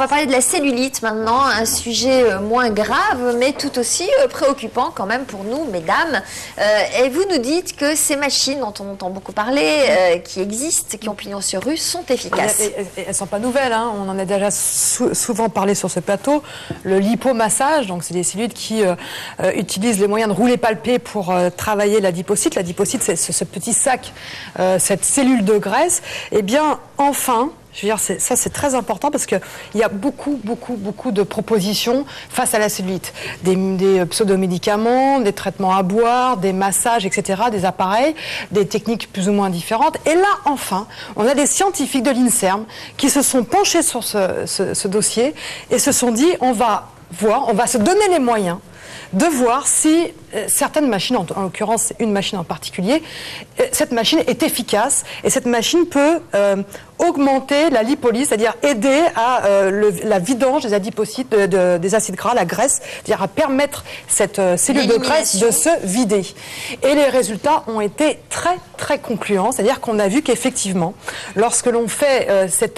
va parler de la cellulite maintenant, un sujet moins grave, mais tout aussi préoccupant quand même pour nous, mesdames. Et vous nous dites que ces machines dont on entend beaucoup parler, qui existent, qui ont pignon sur rue, sont efficaces. Elles ne sont pas nouvelles, hein. On en a déjà souvent parlé sur ce plateau. Le lipomassage, donc c'est des cellules qui utilisent les moyens de rouler palpé pour travailler l'adipocyte. L'adipocyte, c'est ce petit sac, cette cellule de graisse. Eh bien, enfin... Je veux dire, ça c'est très important parce qu'il y a beaucoup de propositions face à la cellulite. Des pseudo-médicaments, des traitements à boire, des massages, etc., des appareils, des techniques plus ou moins différentes. Et là, enfin, on a des scientifiques de l'INSERM qui se sont penchés sur ce dossier et se sont dit, on va se donner les moyens de voir si certaines machines, en l'occurrence une machine en particulier, cette machine est efficace et cette machine peut augmenter la lipolyse, c'est-à-dire aider à la vidange des adipocytes, des acides gras, la graisse, c'est-à-dire à permettre cette cellule de graisse de se vider. Et les résultats ont été très concluants, c'est-à-dire qu'on a vu qu'effectivement, lorsque l'on fait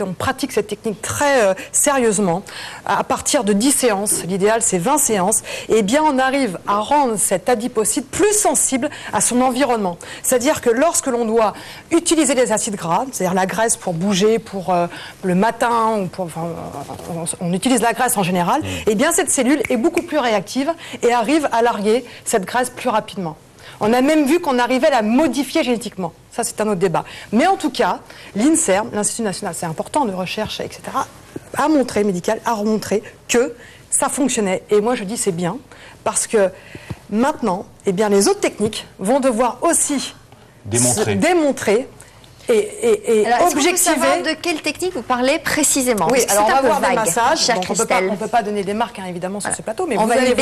on pratique cette technique très sérieusement, à partir de 10 séances, l'idéal c'est 20 séances, et bien on arrive à rendre cet adipocyte plus sensible à son environnement. C'est-à-dire que lorsque l'on doit utiliser les acides gras, c'est-à-dire la graisse pour bouger, pour le matin, ou on utilise la graisse en général, et bien cette cellule est beaucoup plus réactive et arrive à larguer cette graisse plus rapidement. On a même vu qu'on arrivait à la modifier génétiquement. Ça, c'est un autre débat. Mais en tout cas, l'INSERM, l'Institut national, c'est important, de recherche, etc., a montré que ça fonctionnait. Et moi, je dis c'est bien, parce que maintenant, eh bien, les autres techniques vont devoir aussi démontrer et alors, objectiver. Est-ce qu'on peut savoir de quelle technique vous parlez précisément? Oui, alors on va voir vague, des massages. chère Donc on ne peut pas donner des marques, hein, évidemment, sur ce plateau, mais on vous va allez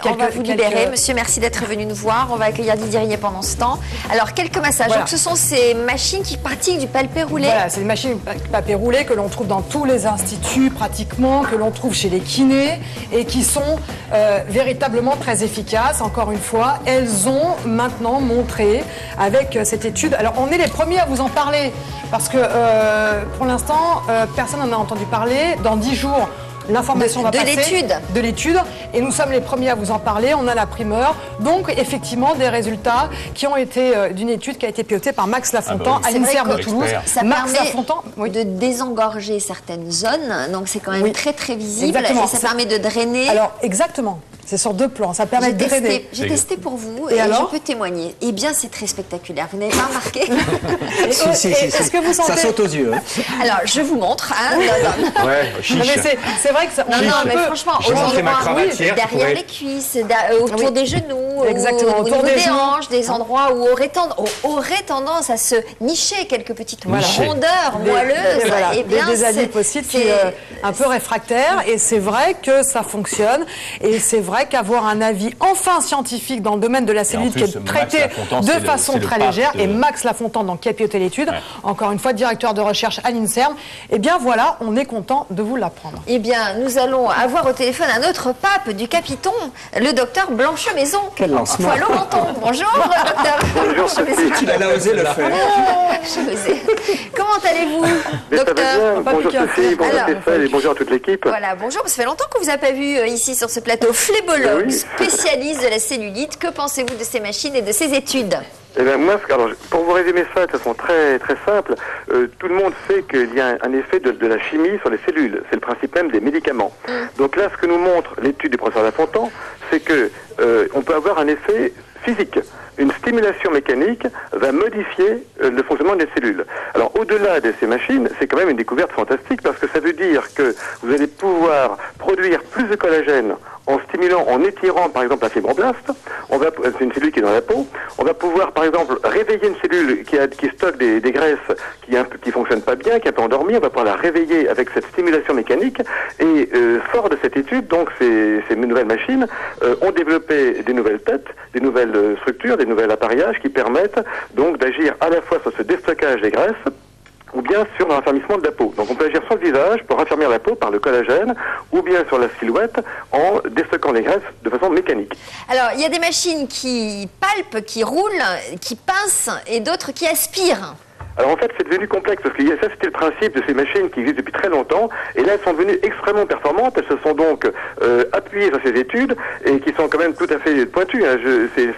on va vous libérer. Monsieur, merci d'être venu nous voir. On va accueillir Didier Rignet pendant ce temps. Alors, quelques massages. Voilà. Donc, ce sont ces machines qui pratiquent du palpé roulé. Voilà, c'est des machines palpé roulé que l'on trouve dans tous les instituts pratiquement, que l'on trouve chez les kinés et qui sont véritablement très efficaces. Encore une fois, elles ont maintenant montré avec cette étude. Alors, on est les premiers à vous en parler. Parce que pour l'instant, personne n'en a entendu parler. Dans 10 jours, l'information va passer. De l'étude. Et nous sommes les premiers à vous en parler. On a la primeur. Donc, effectivement, des résultats qui ont été d'une étude qui a été pilotée par Max Lafontan à l'INSERM de Toulouse. Ça permet de désengorger certaines zones. Donc, c'est quand même très visible. Exactement. Et ça permet de drainer. Alors, exactement. C'est sur 2 plans, ça permet de drainer. J'ai testé pour vous et je peux témoigner. Eh bien, c'est très spectaculaire. Vous n'avez pas remarqué? Est-ce que vous sentez... Ça saute aux yeux. Hein. Alors, je vous montre. Hein, ouais, chiche. C'est vrai que ça... Non, mais franchement, derrière les cuisses, autour des genoux, au niveau des hanches, des endroits où aurait tendance à se nicher quelques petites rondeurs moelleuses. Voilà, des adipocytes un peu réfractaires. Et c'est vrai que ça fonctionne. Et c'est vrai qu'avoir un avis enfin scientifique dans le domaine de la cellulite qui est traité de façon très légère, et Max Lafontan, donc, qui a piloté l'étude, encore une fois directeur de recherche à l'INSERM, eh bien voilà, on est content de vous l'apprendre. Eh bien, nous allons avoir au téléphone un autre pape du Capiton, le docteur Blanchemaison. Quel lancement. Poil-au-menton. Bonjour, docteur. Bonjour, Sophie. Il a osé le faire. Comment allez-vous, docteur? Bonjour Sophie, bonjour Stéphane et bonjour à toute l'équipe. Voilà, bonjour, ça fait longtemps qu'on vous a pas vu ici sur ce plateau. Phlébologue, spécialiste de la cellulite, que pensez-vous de ces machines et de ces études? Eh bien, moi, alors, pour vous résumer ça de façon très simple, tout le monde sait qu'il y a un effet de la chimie sur les cellules. C'est le principe même des médicaments. Donc là, ce que nous montre l'étude du professeur Lafontan, c'est que on peut avoir un effet physique. Une stimulation mécanique va modifier le fonctionnement des cellules. Alors, au-delà de ces machines, c'est quand même une découverte fantastique parce que ça veut dire que vous allez pouvoir produire plus de collagène en stimulant, en étirant par exemple la fibroblaste. C'est une cellule qui est dans la peau. On va pouvoir par exemple réveiller une cellule qui stocke des graisses qui fonctionnent pas bien, qui est un peu endormie. On va pouvoir la réveiller avec cette stimulation mécanique. Et fort de cette étude, donc ces nouvelles machines ont développé des nouvelles têtes, des nouvelles structures, des nouvelles appareillages qui permettent donc d'agir à la fois sur ce déstockage des graisses ou bien sur le raffermissement de la peau. Donc on peut agir sur le visage pour raffermir la peau par le collagène, ou bien sur la silhouette en déstockant les graisses de façon mécanique. Alors il y a des machines qui palpent, qui roulent, qui pincent et d'autres qui aspirent. Alors en fait, c'est devenu complexe parce que ça, c'était le principe de ces machines qui existent depuis très longtemps. Et là, elles sont devenues extrêmement performantes. Elles se sont donc appuyées sur ces études et qui sont quand même tout à fait pointues. Hein.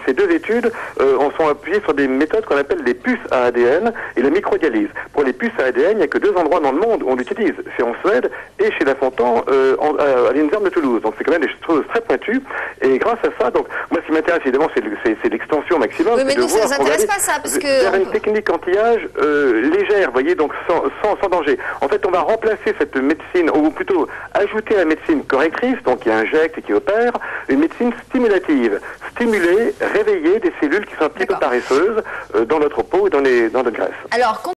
Ces deux études en sont appuyées sur des méthodes qu'on appelle les puces à ADN et la microdialyse. Pour les puces à ADN, il n'y a que 2 endroits dans le monde où on l'utilise. C'est en Suède et chez Lafontan à l'INSERM de Toulouse. Donc c'est quand même des choses très pointues. Et grâce à ça, donc moi, ce qui m'intéresse évidemment, c'est l'extension maximum. Oui, mais nous, ça ne nous intéresse pas ça, parce que vers une technique anti-âge légère, vous voyez, donc sans danger. En fait, on va remplacer cette médecine, ou plutôt ajouter à la médecine correctrice, donc qui injecte et qui opère, une médecine stimulative. Stimuler, réveiller des cellules qui sont un petit peu paresseuses dans notre peau et dans notre graisse. Alors,